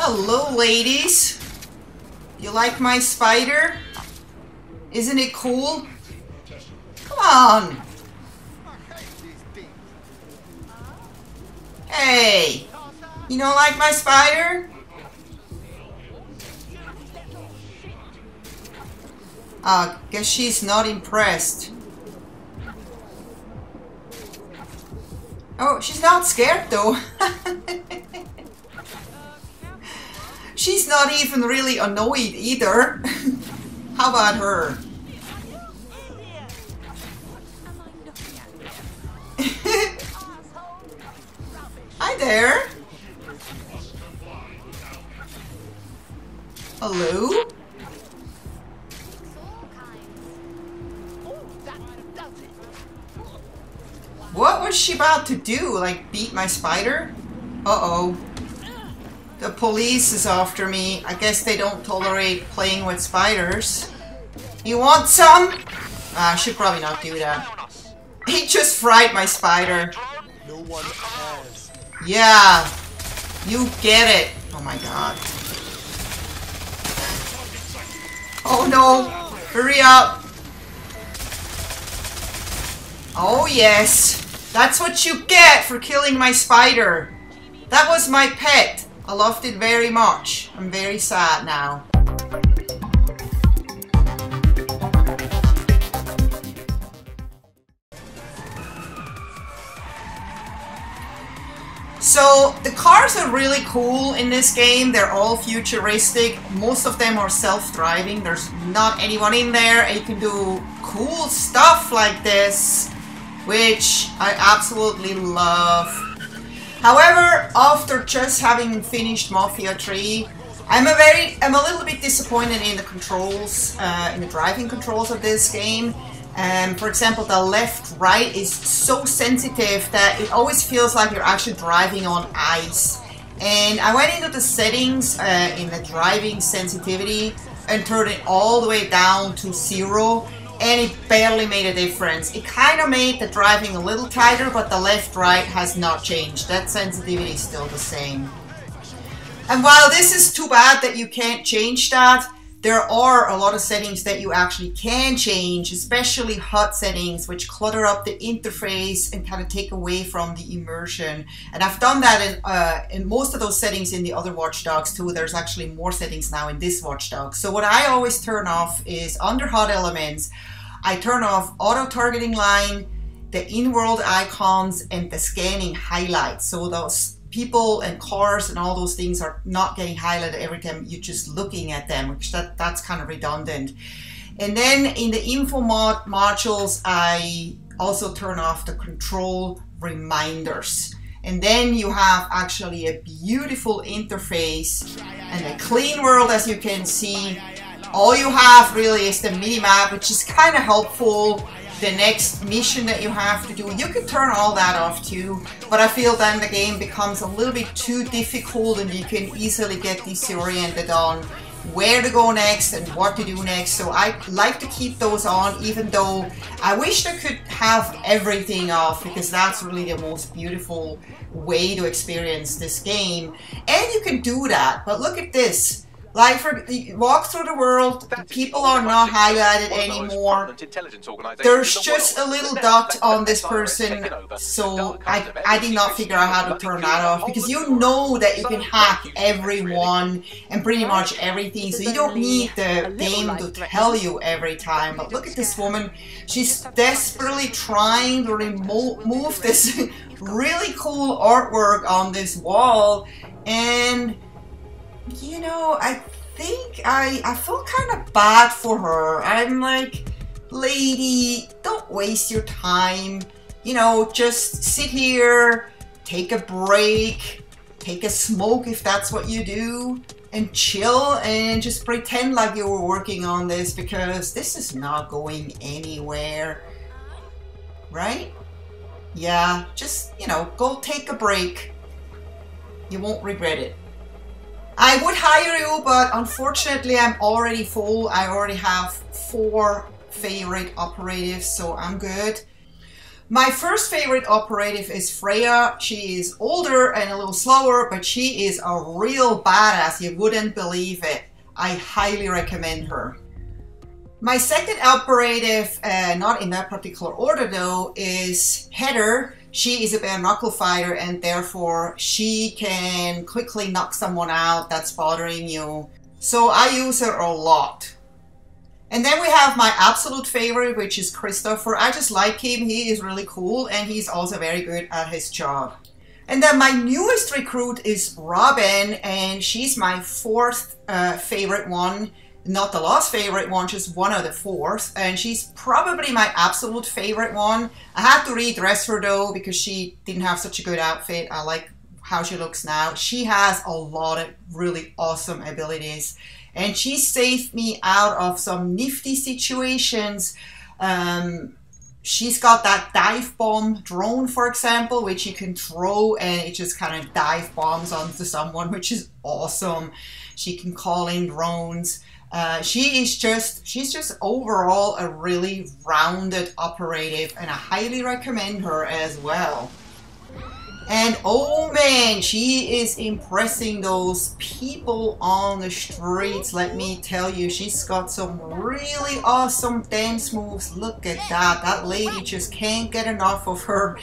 Hello, ladies. You like my spider? Isn't it cool? Come on. Hey, you don't like my spider? Guess she's not impressed. Oh, she's not scared though. She's not even really annoyed either. How about her? Hi there. Hello? What was she about to do? Like beat my spider? Uh-oh. The police is after me. I guess they don't tolerate playing with spiders. You want some? I should probably not do that. He just fried my spider. No one has. Yeah. You get it. Oh my god. Oh no. Hurry up. Oh yes. That's what you get for killing my spider. That was my pet. I loved it very much. I'm very sad now. So the cars are really cool in this game. They're all futuristic. Most of them are self-driving. There's not anyone in there. And you can do cool stuff like this, which I absolutely love. However, after just having finished Mafia 3, I'm a little bit disappointed in the controls, in the driving controls of this game. For example, the left-right is so sensitive that it always feels like you're actually driving on ice. And I went into the settings in the driving sensitivity and turned it all the way down to 0. And it barely made a difference. It kind of made the driving a little tighter, but the left-right has not changed. That sensitivity is still the same. And while this is too bad that you can't change that, there are a lot of settings that you actually can change, especially HUD settings, which clutter up the interface and kind of take away from the immersion. And I've done that in most of those settings in the other Watchdogs too. There's actually more settings now in this Watchdog. So what I always turn off is under HUD elements, I turn off auto targeting line, the in-world icons, and the scanning highlights. So those people and cars and all those things are not getting highlighted every time you're just looking at them, which that's kind of redundant. And then in the info modules, I also turn off the control reminders. And then you have actually a beautiful interface and a clean world, as you can see. All you have really is the mini-map, which is kind of helpful. The next mission that you have to do, you can turn all that off too, but I feel then the game becomes a little bit too difficult and you can easily get disoriented on where to go next and what to do next. So I like to keep those on, even though I wish I could have everything off, because that's really the most beautiful way to experience this game. And you can do that, but look at this. Like, walk through the world, the people are not highlighted anymore. There's just a little dot on this person, so I did not figure out how to turn that off, because you know that you can hack everyone and pretty much everything, so you don't need the game to tell you every time. But look at this woman, she's desperately trying to remove this really cool artwork on this wall, and you know, I think I feel kind of bad for her. I'm like, lady, don't waste your time. You know, just sit here, take a break, take a smoke if that's what you do, and chill and just pretend like you were working on this, because this is not going anywhere. Right? Yeah, just, you know, go take a break. You won't regret it. I would hire you, but unfortunately I'm already full. I already have 4 favorite operatives, so I'm good. My first favorite operative is Freya. She is older and a little slower, but she is a real badass. You wouldn't believe it. I highly recommend her. My second operative, not in that particular order though, is Heather. She is a bare knuckle fighter and therefore she can quickly knock someone out that's bothering you. So I use her a lot. And then we have my absolute favorite, which is Christopher. I just like him. He is really cool and he's also very good at his job. And then my newest recruit is Robin, and she's my fourth favorite one. Not the last favorite one, just one of the fourth. And she's probably my absolute favorite one. I had to redress her though because she didn't have such a good outfit. I like how she looks now. She has a lot of really awesome abilities. And she saved me out of some nifty situations. She's got that dive bomb drone, for example, which you can throw and it just kind of dive bombs onto someone, which is awesome. She can call in drones. She's just overall a really rounded operative, and I highly recommend her as well. And oh man, she is impressing those people on the streets, let me tell you. She's got some really awesome dance moves. Look at that. That lady just can't get enough of her.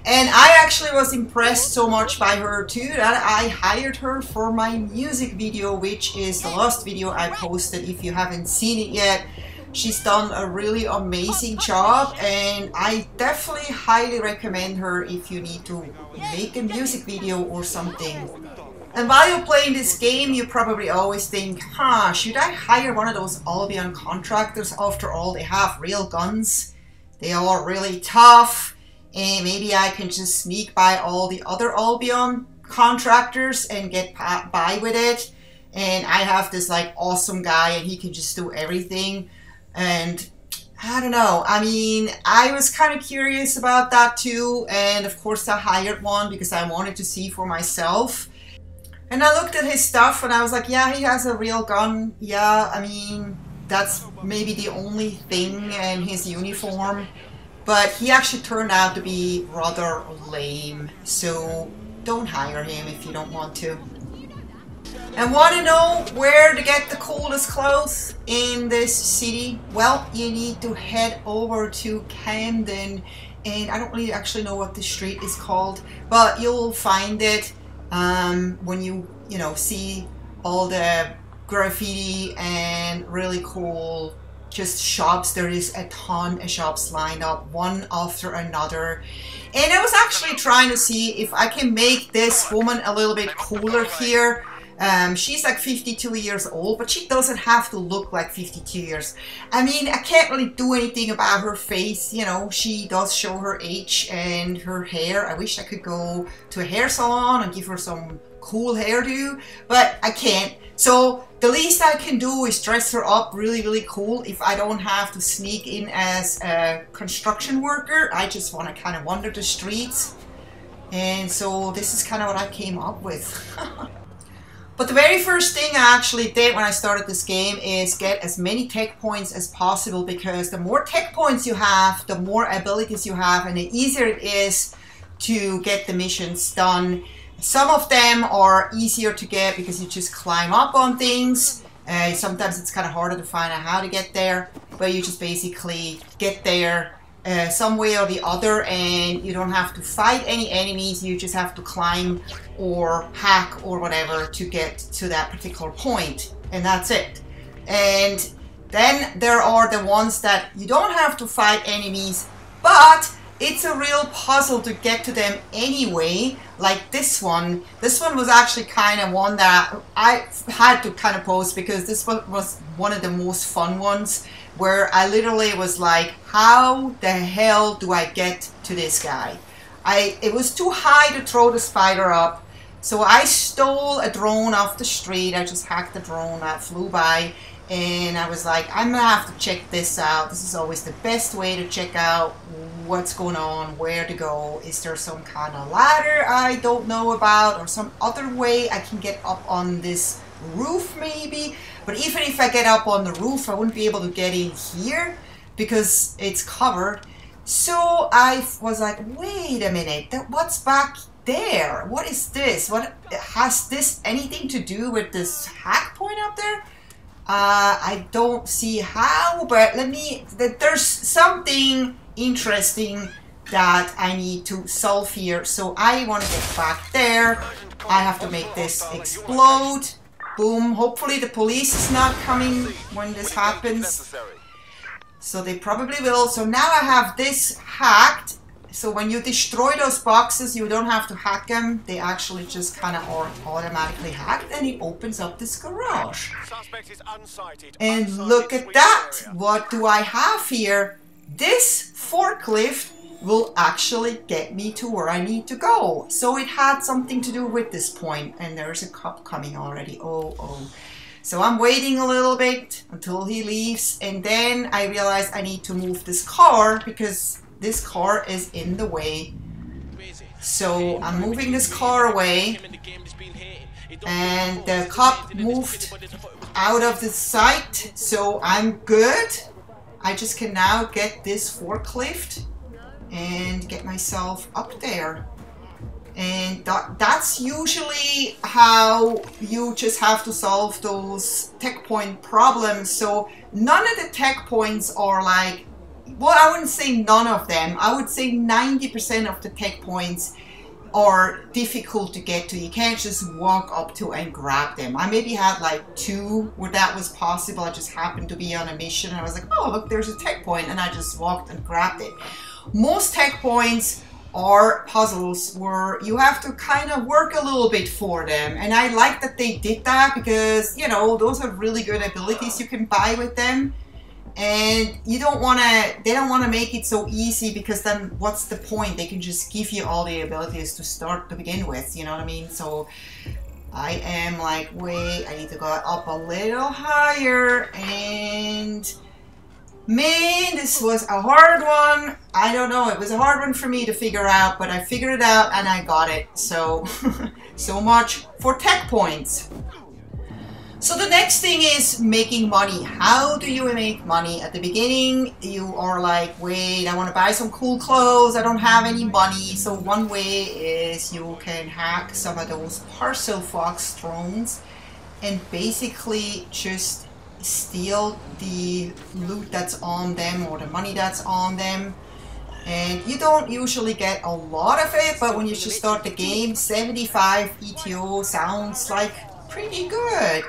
And I actually was impressed so much by her too that I hired her for my music video, which is the last video I posted. If you haven't seen it yet, she's done a really amazing job, and I definitely highly recommend her if you need to make a music video or something. And while you're playing this game, you probably always think, should I hire one of those Albion contractors? After all, they have real guns, they are really tough, and maybe I can just sneak by all the other Albion contractors and get by with it. And I have this like awesome guy and he can just do everything. And I don't know, I mean, I was kind of curious about that too, and of course I hired one because I wanted to see for myself. And I looked at his stuff and I was like, yeah, he has a real gun. Yeah, I mean, that's maybe the only thing in his uniform, but he actually turned out to be rather lame, so don't hire him if you don't want to. And want to know where to get the coolest clothes in this city? Well, you need to head over to Camden, and I don't really actually know what the street is called, but you'll find it when you see all the graffiti and really cool just shops. There is a ton of shops lined up, one after another. And I was actually trying to see if I can make this woman a little bit cooler here. She's like 52 years old, but she doesn't have to look like 52 years. I mean, I can't really do anything about her face, you know, she does show her age, and her hair. I wish I could go to a hair salon and give her some cool hairdo, but I can't. So the least I can do is dress her up really, really cool if I don't have to sneak in as a construction worker. I just want to kind of wander the streets. And so this is kind of what I came up with. But the very first thing I actually did when I started this game is get as many tech points as possible, because the more tech points you have, the more abilities you have, and the easier it is to get the missions done. Some of them are easier to get because you just climb up on things. Sometimes it's kind of harder to find out how to get there, but you just basically get there some way or the other, and you don't have to fight any enemies. You just have to climb or hack or whatever to get to that particular point, and that's it. And then there are the ones that you don't have to fight enemies, but it's a real puzzle to get to them anyway, like this one. This one was actually kind of one that I had to kind of post, because this one was one of the most fun ones, where I literally was like, how the hell do I get to this guy? It was too high to throw the spider up, so I stole a drone off the street. I just hacked the drone that flew by, and I was like, I'm gonna have to check this out. This is always the best way to check out what's going on, where to go. Is there some kind of ladder I don't know about, or some other way I can get up on this roof maybe? But even if I get up on the roof, I wouldn't be able to get in here because it's covered. So I was like, wait a minute, what's back there? What is this? What has this anything to do with this hack point up there? I don't see how, but there's something interesting that I need to solve here. So I want to get back there. I have to make this explode. Boom. Hopefully the police is not coming when this happens. So they probably will. So now I have this hacked. So when you destroy those boxes, you don't have to hack them. They actually just kind of are automatically hacked, and it opens up this garage. And look at that. What do I have here? This forklift will actually get me to where I need to go. So it had something to do with this point. And there's a cop coming already. Oh. So I'm waiting a little bit until he leaves. And then I realize I need to move this car because this car is in the way. So I'm moving this car away. And the cop moved out of the sight. So I'm good. I just can now get this forklift and get myself up there. And that's usually how you just have to solve those tech point problems. So none of the tech points are like, well, I wouldn't say none of them. I would say 90% of the tech points are difficult to get to. You can't just walk up to and grab them. I maybe had like 2 where that was possible. I just happened to be on a mission and I was like, oh, look, there's a tech point, and I just walked and grabbed it. Most tech points are puzzles where you have to kind of work a little bit for them. And I like that they did that because, you know, those are really good abilities you can buy with them. And you don't want to, they don't want to make it so easy because then what's the point? They can just give you all the abilities to start to begin with, you know what I mean? So I am like, wait, I need to go up a little higher. And man, this was a hard one. I don't know, it was a hard one for me to figure out, but I figured it out and I got it. So, so much for tech points. So the next thing is making money. How do you make money? At the beginning, you are like, wait, I want to buy some cool clothes. I don't have any money. So one way is you can hack some of those Parcel Fox drones and basically just steal the loot that's on them or the money that's on them. And you don't usually get a lot of it, but when you just start the game, 75 ETO sounds like pretty good.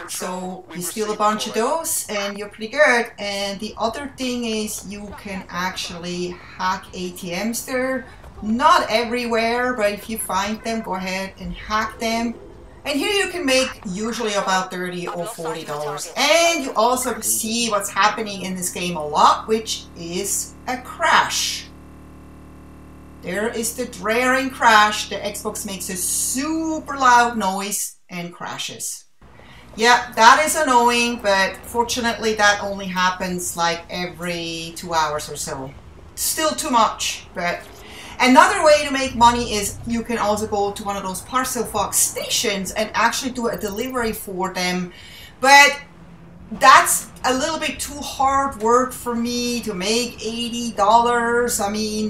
So you steal a bunch of those and you're pretty good. And the other thing is you can actually hack ATMs there. Not everywhere, but if you find them, go ahead and hack them. And here you can make usually about $30 or $40. And you also see what's happening in this game a lot, which is a crash. There is the raring crash. The Xbox makes a super loud noise and crashes. Yeah, that is annoying, but fortunately that only happens like every 2 hours or so. Still too much, but another way to make money is you can also go to one of those Parcel Fox stations and actually do a delivery for them. But that's a little bit too hard work for me to make $80. I mean,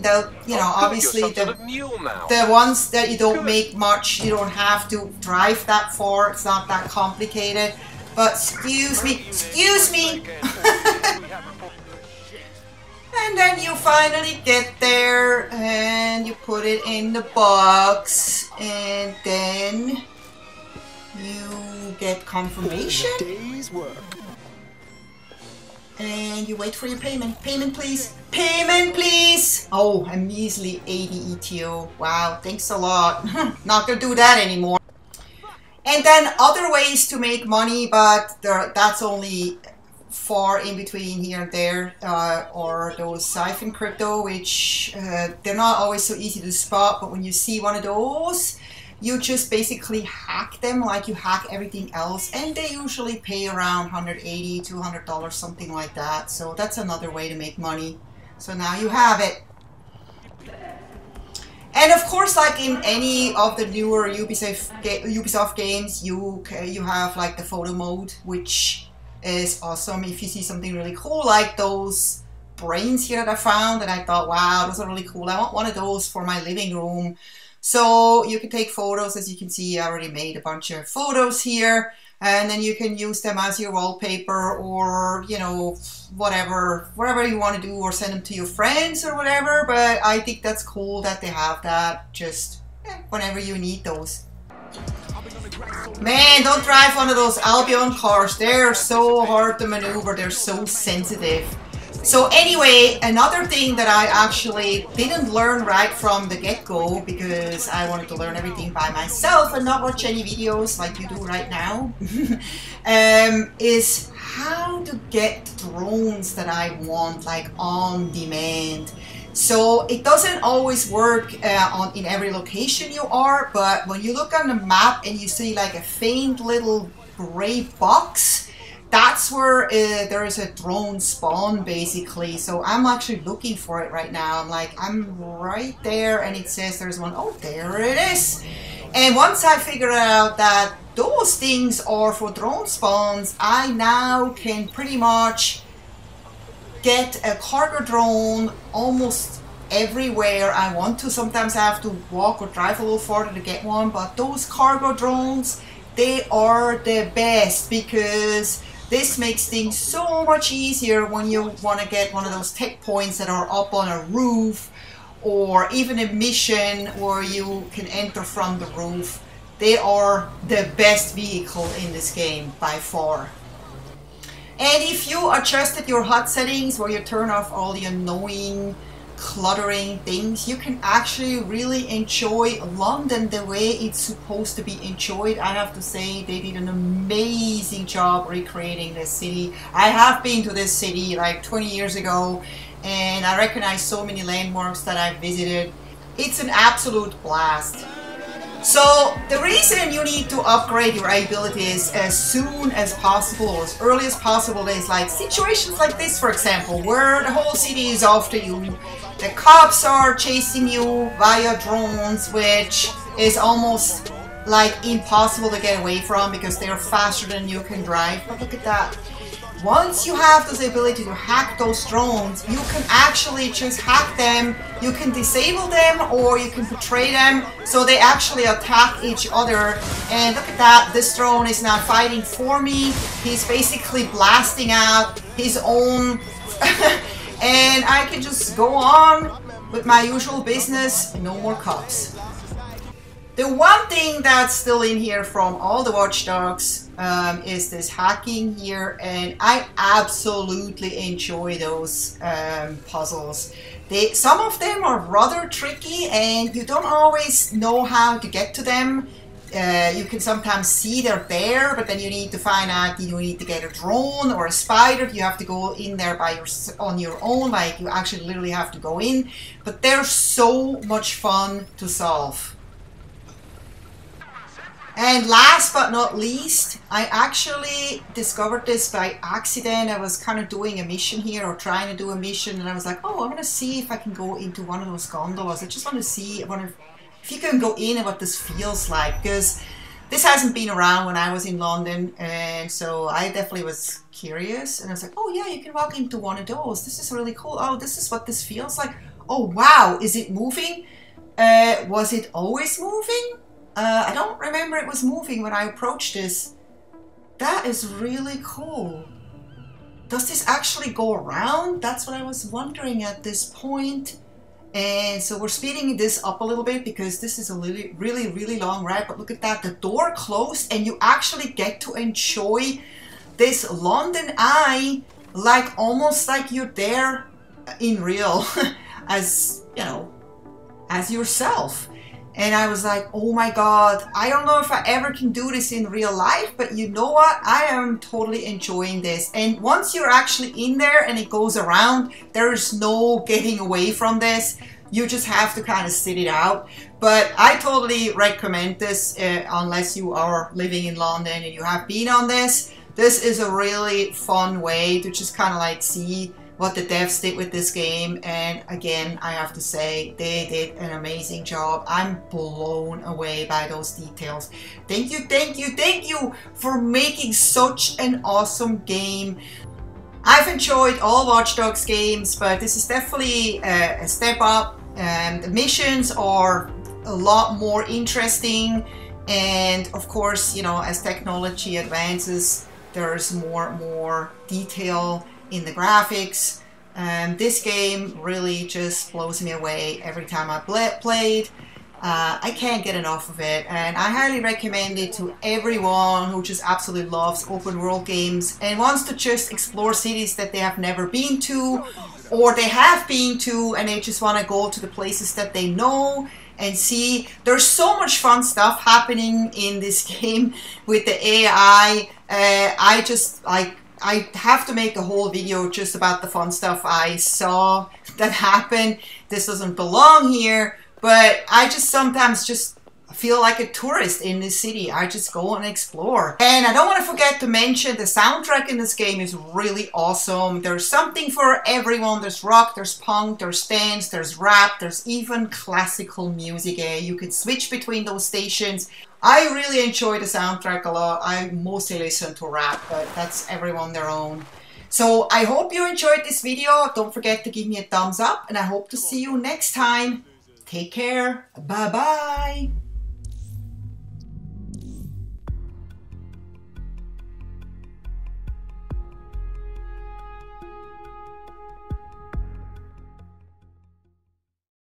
you know, obviously the ones that you don't make much, you don't have to drive that far. It's not that complicated. But excuse me. And then you finally get there and you put it in the box and then you get confirmation. And you wait for your payment. Payment, please. Payment, please. Oh, a measly 80 ETO. Wow, thanks a lot. Not gonna do that anymore. And then other ways to make money, but that's only far in between here and there, or those siphon crypto, which they're not always so easy to spot, but when you see one of those, you just basically hack them like you hack everything else, and they usually pay around $180, $200, something like that. So that's another way to make money. So now you have it. And of course, like in any of the newer Ubisoft games, you have like the photo mode, which is awesome. If you see something really cool like those brains here that I found, and I thought, wow, those are really cool. I want one of those for my living room. So you can take photos. As you can see, I already made a bunch of photos here, and then you can use them as your wallpaper, or, you know, whatever you want to do, or send them to your friends or whatever. But I think that's cool that they have that just whenever you need those. Man, don't drive one of those Albion cars. They're so hard to maneuver. They're so sensitive. So anyway, another thing that I actually didn't learn right from the get-go, because I wanted to learn everything by myself and not watch any videos like you do right now, is how to get drones that I want, like on demand. So it doesn't always work in every location you are, but when you look on the map and you see like a faint little gray box, that's where there is a drone spawn basically. So I'm actually looking for it right now. I'm right there, and it says there's one. Oh, there it is. And once I figure out that those things are for drone spawns, I now can pretty much get a cargo drone almost everywhere I want to. Sometimes I have to walk or drive a little farther to get one, but those cargo drones, they are the best, because this makes things so much easier when you want to get one of those tech points that are up on a roof, or even a mission where you can enter from the roof. They are the best vehicle in this game by far. And if you adjusted your HUD settings where you turn off all the annoying cluttering things, you can actually really enjoy London the way it's supposed to be enjoyed. I have to say, they did an amazing job recreating this city. I have been to this city like 20 years ago, and I recognize so many landmarks that I've visited. It's an absolute blast. So the reason you need to upgrade your abilities as soon as possible, or as early as possible, is like situations like this, for example, where the whole city is after you. The cops are chasing you via drones, which is almost like impossible to get away from because they're faster than you can drive. But look at that. Once you have this ability to hack those drones, you can actually just hack them. You can disable them, or you can portray them so they actually attack each other. And look at that, this drone is now fighting for me. He's basically blasting out his own and I can just go on with my usual business. No more cops. The one thing that's still in here from all the Watchdogs is this hacking here, and I absolutely enjoy those puzzles. Some of them are rather tricky, and you don't always know how to get to them. You can sometimes see they're there, but then you need to find out you need to get a drone or a spider. You have to go in there on your own, like you actually literally have to go in. But they're so much fun to solve. And last but not least, I actually discovered this by accident. I was kind of doing a mission here, or trying to do a mission, and I was like, oh, I'm going to see if I can go into one of those gondolas. I just want to see if you can go in and what this feels like, because this hasn't been around when I was in London, and so I definitely was curious, and I was like, oh yeah, you can walk into one of those. This is really cool. Oh, this is what this feels like. Oh wow, is it moving? Was it always moving? I don't remember it was moving when I approached this. That is really cool. Does this actually go around? That's what I was wondering at this point. And so we're speeding this up a little bit because this is a really long ride. But look at that, the door closed, and you actually get to enjoy this London Eye, like almost like you're there in real, as you know, as yourself. And I was like, oh my god, I don't know if I ever can do this in real life, but you know what? I am totally enjoying this. And once you're actually in there and it goes around, there's no getting away from this. You just have to kind of sit it out. But I totally recommend this unless you are living in London and you have been on this. This is a really fun way to just kind of like see what the devs did with this game, and again, I have to say, they did an amazing job. I'm blown away by those details. Thank you for making such an awesome game. I've enjoyed all Watchdogs games, but this is definitely a step up. The missions are a lot more interesting, and of course, you know, as technology advances, there's more detail in the graphics. This game really just blows me away every time I played. I can't get enough of it, and I highly recommend it to everyone who just absolutely loves open world games and wants to just explore cities that they have never been to, or they have been to and they just want to go to the places that they know and see. There's so much fun stuff happening in this game with the AI. I have to make a whole video just about the fun stuff I saw that happened. This doesn't belong here, but I just sometimes just feel like a tourist in this city. I just go and explore. And I don't want to forget to mention the soundtrack in this game is really awesome. There's something for everyone. There's rock, there's punk, there's dance, there's rap, there's even classical music. You can switch between those stations. I really enjoy the soundtrack a lot. I mostly listen to rap, but that's everyone their own. So I hope you enjoyed this video. Don't forget to give me a thumbs up, and I hope to see you next time. Take care. Bye-bye.